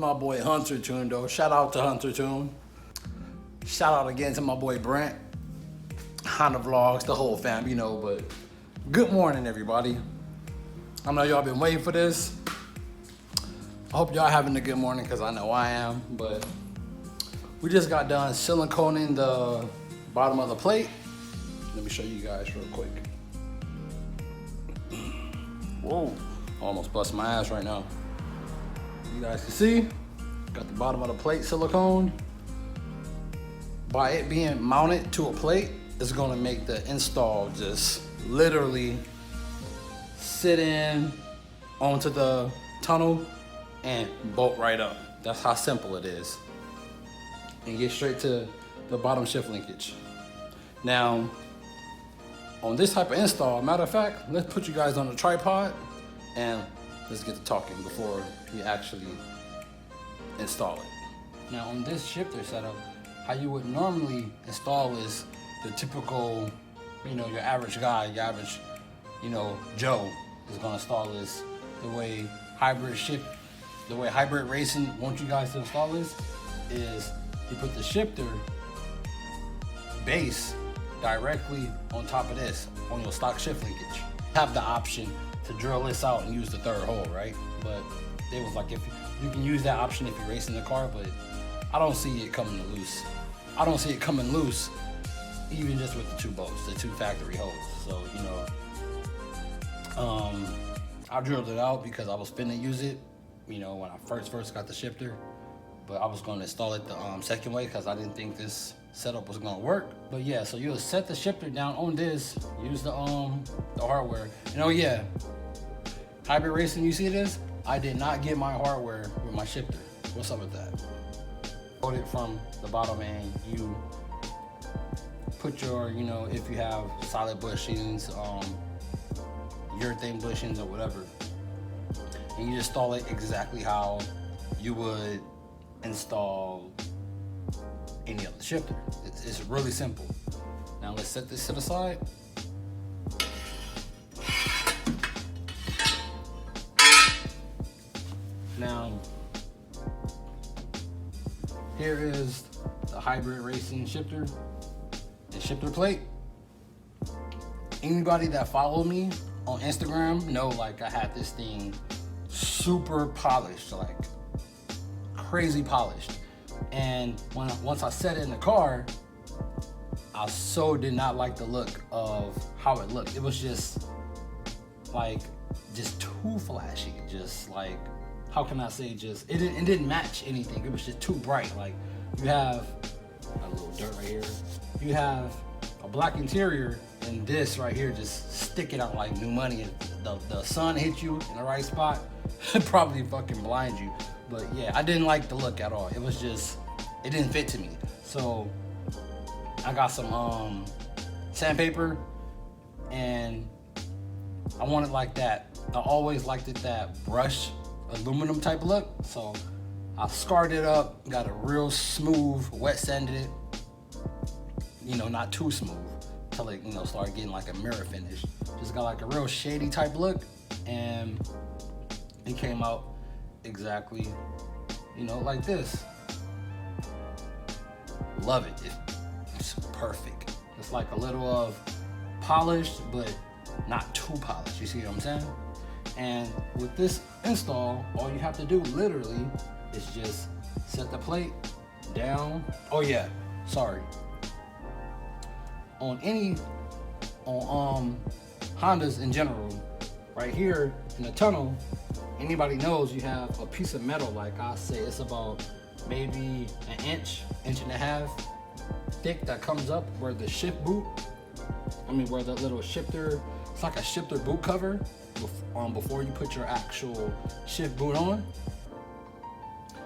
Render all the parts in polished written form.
my boy Hunter Tune though. Shout out to Hunter Tune. Shout out again to my boy Brent. Honda Vlogs, the whole fam, you know, but good morning everybody. I know y'all been waiting for this. I hope y'all having a good morning because I know I am, but we just got done siliconing the bottom of the plate. Let me show you guys real quick. Whoa, almost bust my ass right now. You guys can see, got the bottom of the plate siliconed. By it being mounted to a plate, it's gonna make the install just literally sit in onto the tunnel and bolt right up. That's how simple it is. And get straight to the bottom shift linkage. Now, on this type of install, matter of fact, let's put you guys on a tripod and let's get to talking before we actually install it. Now on this shifter setup, how you would normally install is the typical, you know, your average guy, your average, you know, Joe is gonna install this the way hybrid racing wants you guys to install this is you put the shifter base directly on top of this on your stock shift linkage. You have the option to drill this out and use the third hole, right? But it was like, if you can use that option if you're racing the car, but I don't see it coming loose. I don't see it coming loose even just with the two bolts, the two factory holes. So, you know, I drilled it out because I was finna use it, you know, when I first got the shifter, but I was gonna install it the second way because I didn't think this setup was gonna work. But yeah, so you'll set the shifter down on this, use the hardware. And oh yeah, hybrid racing, you see this? I did not get my hardware with my shifter. What's up with that? Load it from the bottom and you put your, you know, if you have solid bushings, urethane bushings or whatever, and you just install it exactly how you would install any other shifter. It's really simple. Now let's set this to the side. Now, here is the hybrid racing shifter, the shifter plate. Anybody that followed me on Instagram know, like, I had this thing super polished, like crazy polished. And once I set it in the car, I so did not like the look of how it looked. It was just too flashy. Just like, how can I say, it didn't match anything. It was just too bright. Like, you have a little dirt right here. You have a black interior and this right here just sticking out like new money. If the sun hit you in the right spot, it probably fucking blind you. But yeah, I didn't like the look at all. It was just, it didn't fit to me. So I got some sandpaper and I want it like that. I always liked it that brush aluminum type look. So I scarred it up, got a real smooth, wet sanded it. You know, not too smooth till it, you know, start getting like a mirror finish. Just got like a real shady type look, and it came out exactly, you know, like this. Love it. It's perfect. It's like a little of polished, but not too polished. You see what I'm saying? And with this install, all you have to do literally is just set the plate down. Oh yeah, sorry. On Hondas in general, right here in the tunnel, anybody knows you have a piece of metal, like I say, it's about maybe an inch and a half thick that comes up where the shift boot, where the little shifter, it's like a shifter boot cover before you put your actual shift boot on.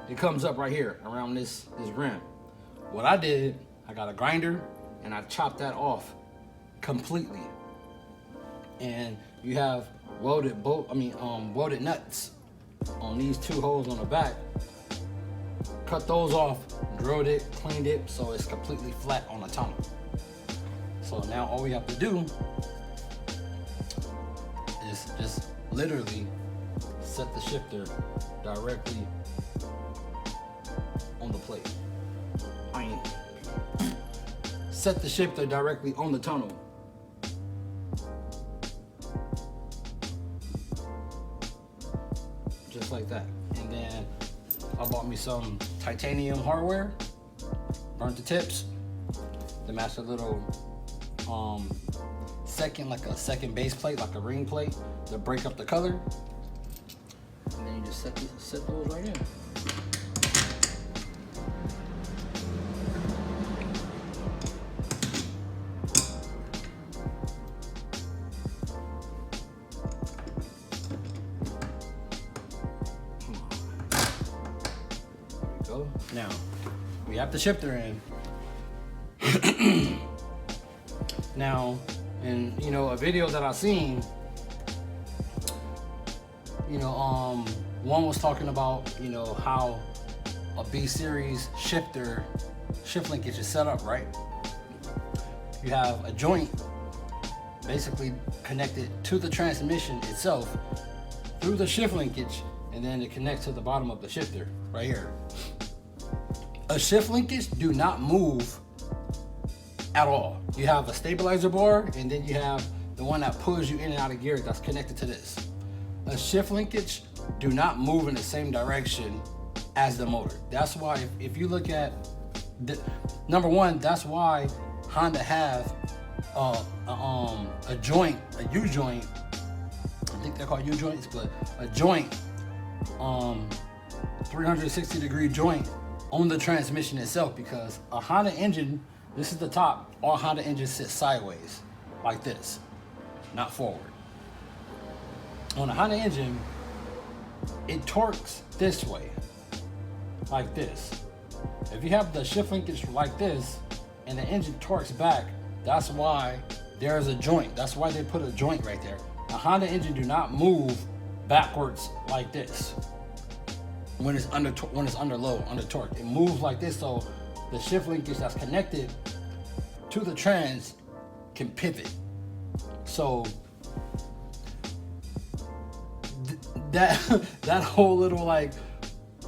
It comes up right here around this rim. What I did, I got a grinder and I chopped that off completely. And you have welded nuts on these two holes on the back. Cut those off, drilled it, cleaned it, so it's completely flat on the tunnel. So now all we have to do is just literally set the shifter directly on the plate. I mean, set the shifter directly on the tunnel. Just like that. And then I bought me some titanium hardware, burnt the tips to match a little second base plate, like a ring plate, to break up the color. And then you just set those right in. Now, we have the shifter in. Now, in a video that I seen, one was talking about how a B series shift linkage is set up, right? You have a joint basically connected to the transmission itself through the shift linkage, and then it connects to the bottom of the shifter right here. A shift linkage do not move at all. You have a stabilizer bar, and then you have the one that pulls you in and out of gear that's connected to this. A shift linkage do not move in the same direction as the motor. That's why if you look at number one, that's why Honda have a joint, a U joint. I think they're called U joints, but a joint, 360-degree joint on the transmission itself, because a Honda engine, this is the top, all Honda engines sit sideways like this, not forward. On a Honda engine, it torques this way, like this. If you have the shift linkage like this and the engine torques back, that's why there's a joint. That's why they put a joint right there. A Honda engine do not move backwards like this. When it's under load, under torque, it moves like this, so the shift linkage that's connected to the trans can pivot. So that whole little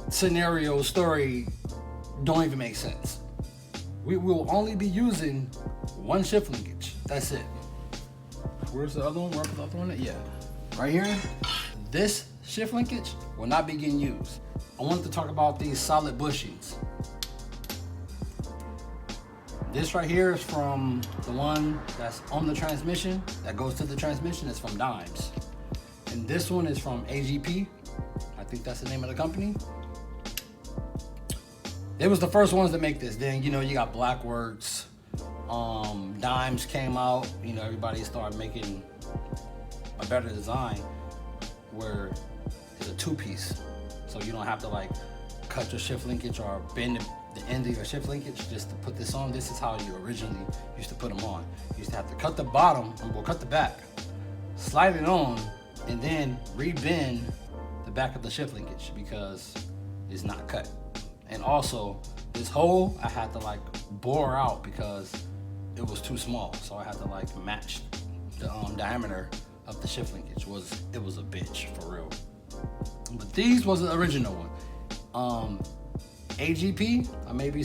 scenario story don't even make sense. We will only be using one shift linkage. That's it. Where's the other one? Where's the other one? Yeah, right here. This shift linkage will not be getting used. I wanted to talk about these solid bushings. This right here is from the one that's on the transmission, that goes to the transmission. It's from Dimes. And this one is from AGP. I think that's the name of the company. It was the first ones to make this. Then, you got Blackworks. Dimes came out. Everybody started making a better design where it's a two-piece. So you don't have to cut your shift linkage or bend the end of your shift linkage just to put this on. This is how you originally used to put them on. You used to have to cut the bottom, or cut the back, slide it on, and then re-bend the back of the shift linkage because it's not cut. And also, this hole I had to bore out because it was too small. So I had to match the diameter of the shift linkage. It was a bitch for real. But these was the original one. AGP, I may be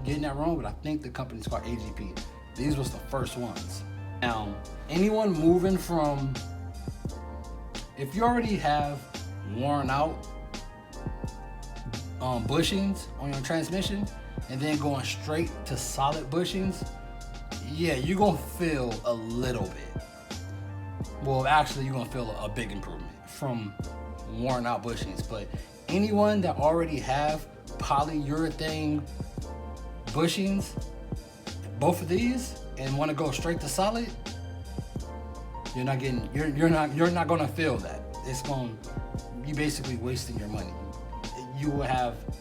getting that wrong, but I think the company's called AGP. These was the first ones. Now, anyone moving from, if you already have worn out bushings on your transmission and then going straight to solid bushings, yeah, you're gonna feel a little bit. Well, actually, you're gonna feel a big improvement from worn out bushings. But anyone that already have polyurethane bushings, both of these, and want to go straight to solid, you're not gonna feel that. You basically wasting your money.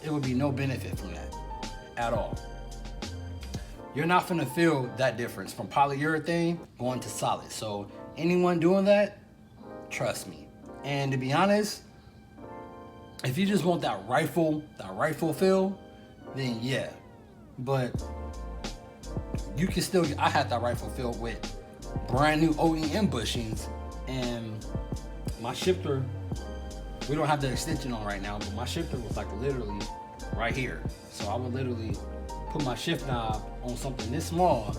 It would be no benefit from that at all. You're not gonna feel that difference from polyurethane going to solid. So anyone doing that, trust me. And to be honest, if you just want that rifle feel, then yeah. But you can still I had that rifle feel with brand new OEM bushings, and my shifter, we don't have the extension on right now, but my shifter was literally right here. So I would literally put my shift knob on something this small.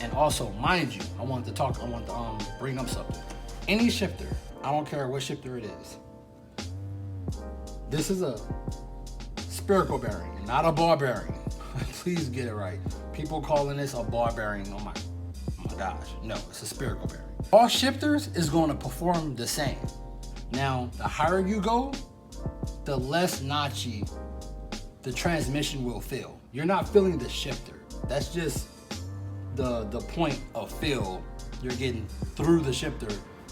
And also, mind you, I want to bring up something. Any shifter, I don't care what shifter it is. This is a spherical bearing, not a ball bearing. Please get it right. People calling this a ball bearing. Oh my gosh. No, it's a spherical bearing. All shifters is going to perform the same. Now, the higher you go, the less notchy the transmission will feel. You're not feeling the shifter. That's just the point of feel you're getting through the shifter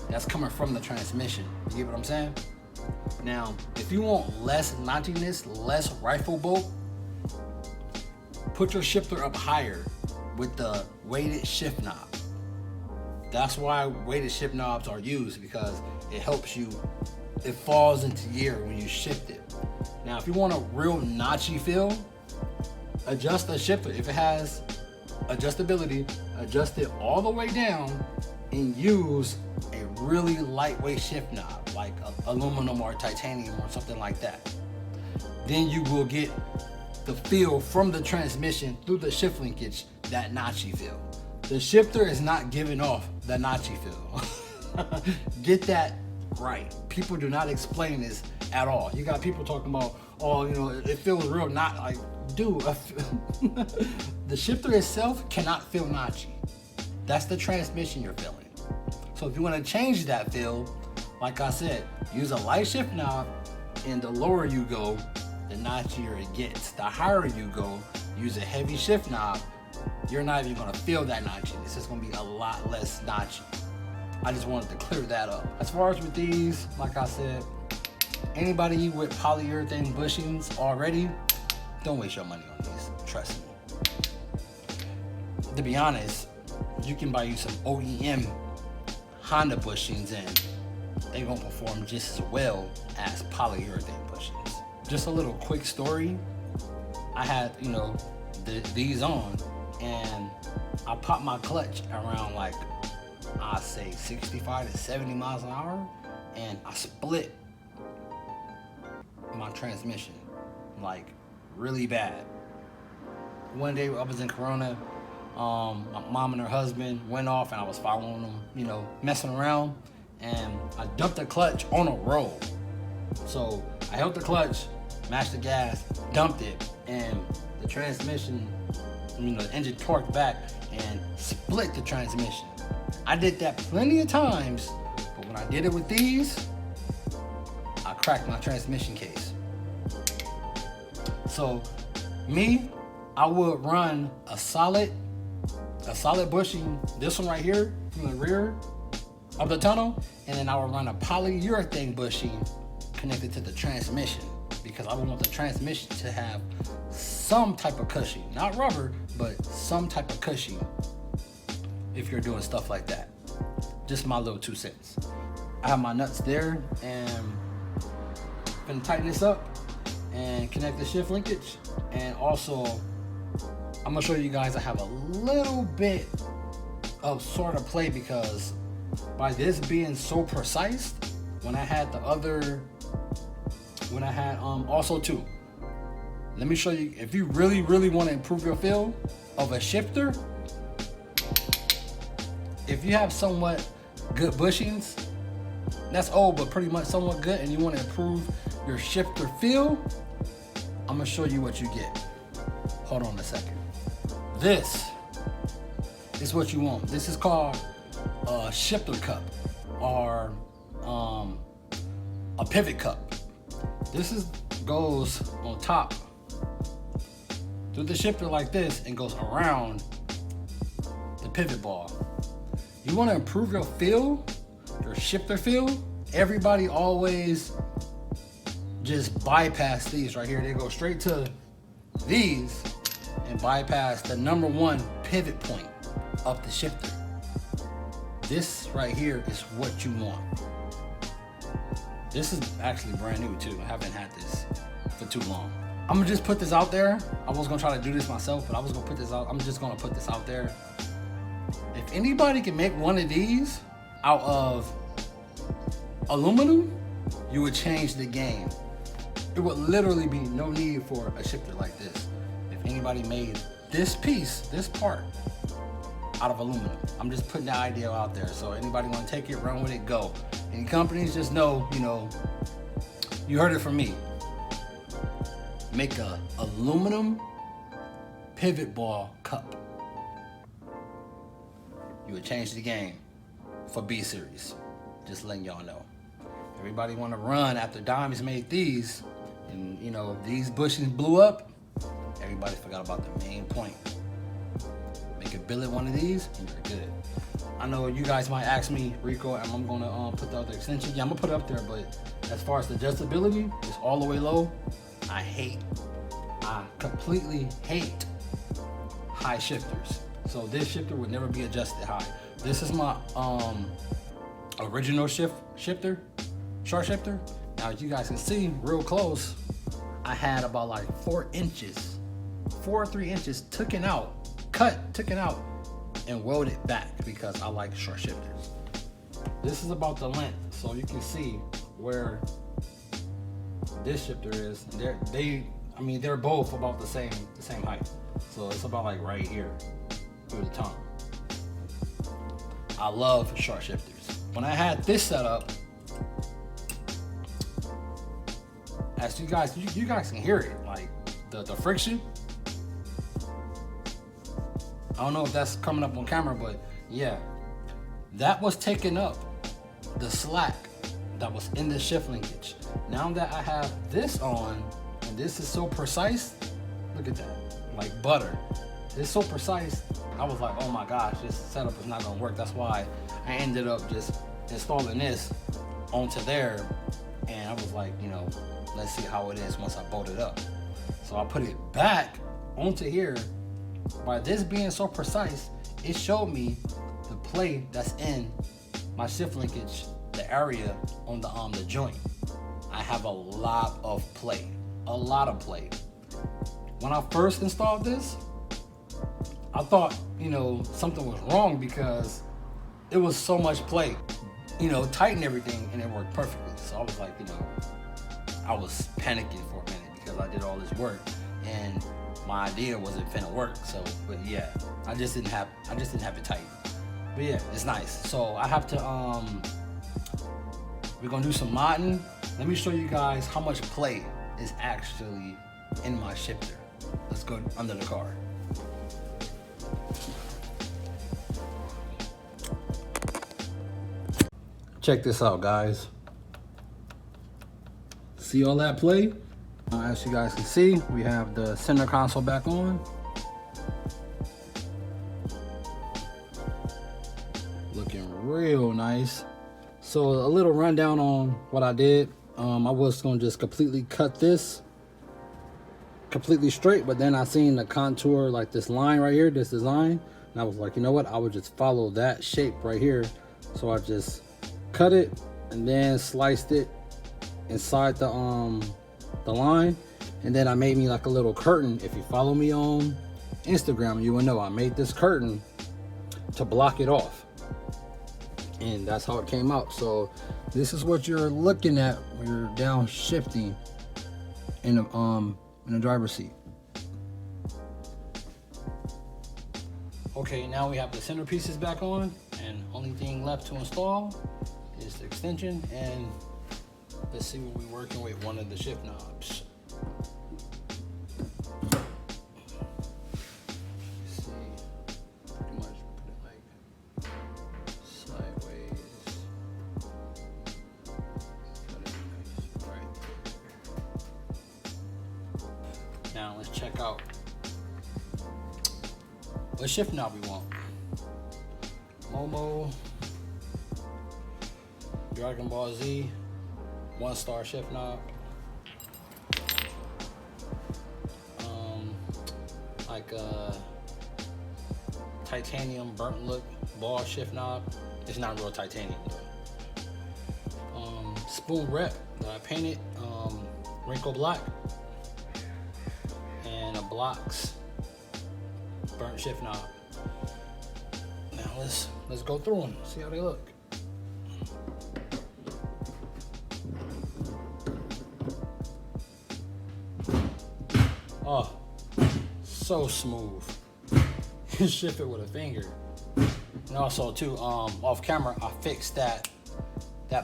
that's coming from the transmission. You get what I'm saying? Now, if you want less notchiness, less rifle bolt, put your shifter up higher with the weighted shift knob. That's why weighted shift knobs are used, because it helps you, it falls into gear when you shift it. Now, if you want a real notchy feel, adjust the shifter. If it has adjustability, adjust it all the way down and use a really lightweight shift knob, like aluminum or titanium or something like that. Then you will get the feel from the transmission through the shift linkage, that notchy feel. The shifter is not giving off the notchy feel. Get that right. People do not explain this at all. You got people talking about, oh, you know, it feels real not like, dude, the shifter itself cannot feel notchy. That's the transmission you're feeling. So if you want to change that feel, like I said, use a light shift knob, and the lower you go, the notchier it gets. The higher you go, use a heavy shift knob, you're not even gonna feel that notchiness. It's gonna be a lot less notchy. I just wanted to clear that up. As far as with these, like I said, anybody with polyurethane bushings already, don't waste your money on these, trust me. To be honest, you can buy you some OEM Honda bushings and they're gonna perform just as well as polyurethane bushings. Just a little quick story. I had, you know, these on, and I popped my clutch around like, I'd say 65 to 70 miles an hour, and I split my transmission, like really bad. One day I was in Corona, my mom and her husband went off and I was following them, you know, messing around, and I dumped the clutch on a roll. So I held the clutch, mashed the gas, dumped it, and the transmission, you know, the engine torqued back and split the transmission. I did that plenty of times, but when I did it with these, I cracked my transmission case. So me, I would run a solid bushing, this one right here from the rear of the tunnel, and then I would run a polyurethane bushing connected to the transmission, because I would want the transmission to have some type of cushion, not rubber, but some type of cushion if you're doing stuff like that. Just my little 2 cents. I have my nuts there, and I'm gonna tighten this up and connect the shift linkage. And also, I'm gonna show you guys I have a little bit of sort of play, because by this being so precise, when I had also too, let me show you, if you really want to improve your feel of a shifter, if you have somewhat good bushings, that's old but pretty much somewhat good, and you want to improve your shifter feel, I'm gonna show you what you get. Hold on a second. This is what you want. This is called a shifter cup, or a pivot cup. This goes on top through the shifter like this and goes around the pivot ball. You want to improve your feel, your shifter feel. Everybody always just bypass these right here. They go straight to these and bypass the number one pivot point of the shifter. This right here is what you want. This is actually brand new too. I haven't had this for too long. I'm gonna just put this out there. I was gonna try to do this myself, but I was gonna put this out. I'm just gonna put this out there. If anybody can make one of these out of aluminum, you would change the game. it would literally be no need for a shifter like this if anybody made this piece, this part, out of aluminum. I'm just putting the idea out there. So anybody want to take it, run with it, go. Any companies, just know, you know, you heard it from me. Make a aluminum pivot ball cup. You would change the game for B series. Just letting y'all know. Everybody want to run after Dimes made these, and you know these bushings blew up. Everybody forgot about the main point. Make a billet one of these, and you're good. I know you guys might ask me, Rico, am I gonna put the other extension? Yeah, I'm gonna put it up there, but as far as the adjustability, it's all the way low. I completely hate high shifters. So this shifter would never be adjusted high. This is my original shifter, short shifter. Now as you guys can see real close, I had about like 4 inches, 4 or 3 inches taken out, and welded back because I like short shifters. This is about the length, so you can see where this shifter is. They're both about the same height. So it's about like right here through the tongue. I love short shifters. When I had this set up, as you guys can hear it, like the friction. I don't know if that's coming up on camera, but yeah, that was taking up the slack that was in the shift linkage. Now that I have this on, and this is so precise, look at that, like butter. It's so precise, I was like, oh my gosh, this setup is not gonna work. That's why I ended up just installing this onto there, and I was like, you know, let's see how it is once I bolt it up. So I put it back onto here. By this being so precise, it showed me the play that's in my shift linkage, the area on the joint. I have a lot of play. When I first installed this, I thought, you know, something was wrong because it was so much play. You know, tighten everything and it worked perfectly. So I was like, you know, I was panicking for a minute because I did all this work and my idea wasn't finna work. So, but yeah, I just didn't have it tight. But yeah, it's nice. So I have to we're gonna do some modding. Let me show you guys how much play is actually in my shifter. Let's go under the car. Check this out, guys. See all that play? As you guys can see, we have the center console back on. Looking real nice. So a little rundown on what I did. I was gonna just completely cut this completely straight, but then I seen the contour, like this line right here, this design, and I was like, you know what, I would just follow that shape right here. So I just cut it and then sliced it inside the line, and then I made me like a little curtain. If you follow me on Instagram, you will know I made this curtain to block it off, and that's how it came out. So this is what you're looking at when you're downshifting in the driver's seat. Okay, now we have the centerpieces back on, and only thing left to install is the extension, and let's see what we're working with, one of the shift knobs. Let's see, pretty much put it like sideways. Put it nice, right. Now let's check out what shift knob we want. Momo, Dragon Ball Z, 1-star shift knob. Like a titanium burnt look ball shift knob. It's not real titanium though. Spoon rep that I painted, wrinkle black, and a Blocks burnt shift knob. Now let's go through them, see how they look. so smooth. You can shift it with a finger. And also too, off camera, I fixed that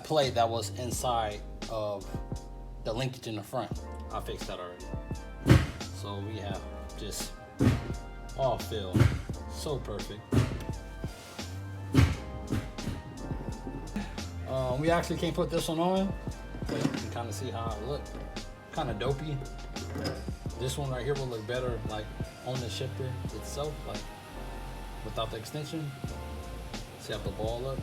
plate that was inside of the linkage in the front. I fixed that already. So we have just all fill. So perfect. We actually can't put this one on, but you can kind of see how it looks. Kind of dopey. This one right here will look better like on the shifter itself, like without the extension. See how the ball look?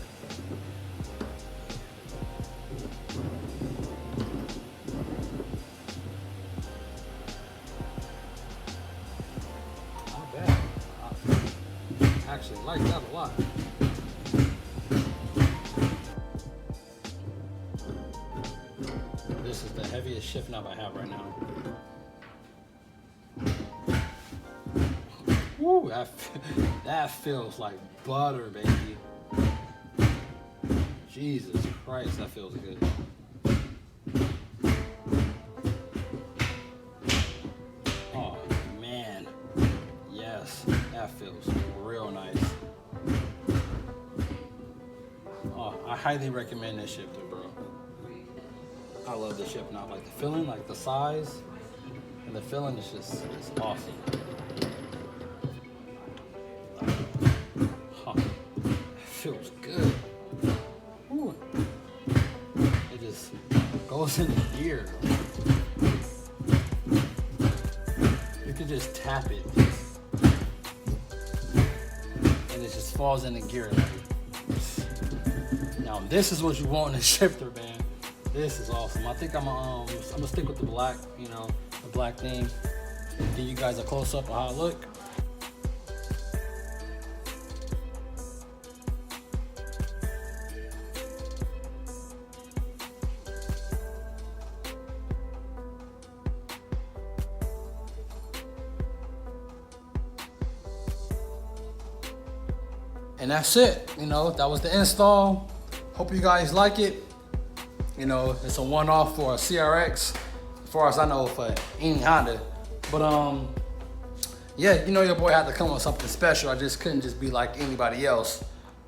Not bad. I actually like that a lot. This is the heaviest shift knob I have right now. Woo, that feels like butter, baby. Jesus Christ, that feels good. Oh man, yes, that feels real nice. Oh, I highly recommend this shifter, bro. I love the shift knob, like the feeling, like the size, and the feeling is just, it's awesome. Huh. It feels good. Ooh. It just goes in gear. You can just tap it, and it just falls into gear. Now this is what you want in a shifter, man. This is awesome. I think I'm gonna stick with the black, you know, the black theme. Give you guys a close up of how it look. And that's it. You know, that was the install. Hope you guys like it. You know, it's a one-off for a CRX, as far as I know, for any Honda. But yeah, you know, your boy had to come with something special. I just couldn't just be like anybody else.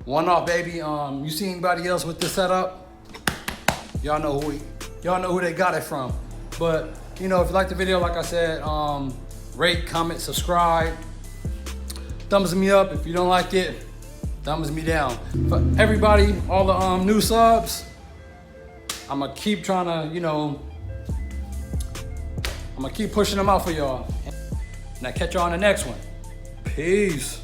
One-off, baby. You see anybody else with this setup? Y'all know who they got it from. But you know, if you like the video, like I said, rate, comment, subscribe. Thumbs me up. If you don't like it, thumbs me down. For everybody, all the new subs, I'm gonna keep trying to, you know, I'm gonna keep pushing them out for y'all. And I catch y'all on the next one. Peace.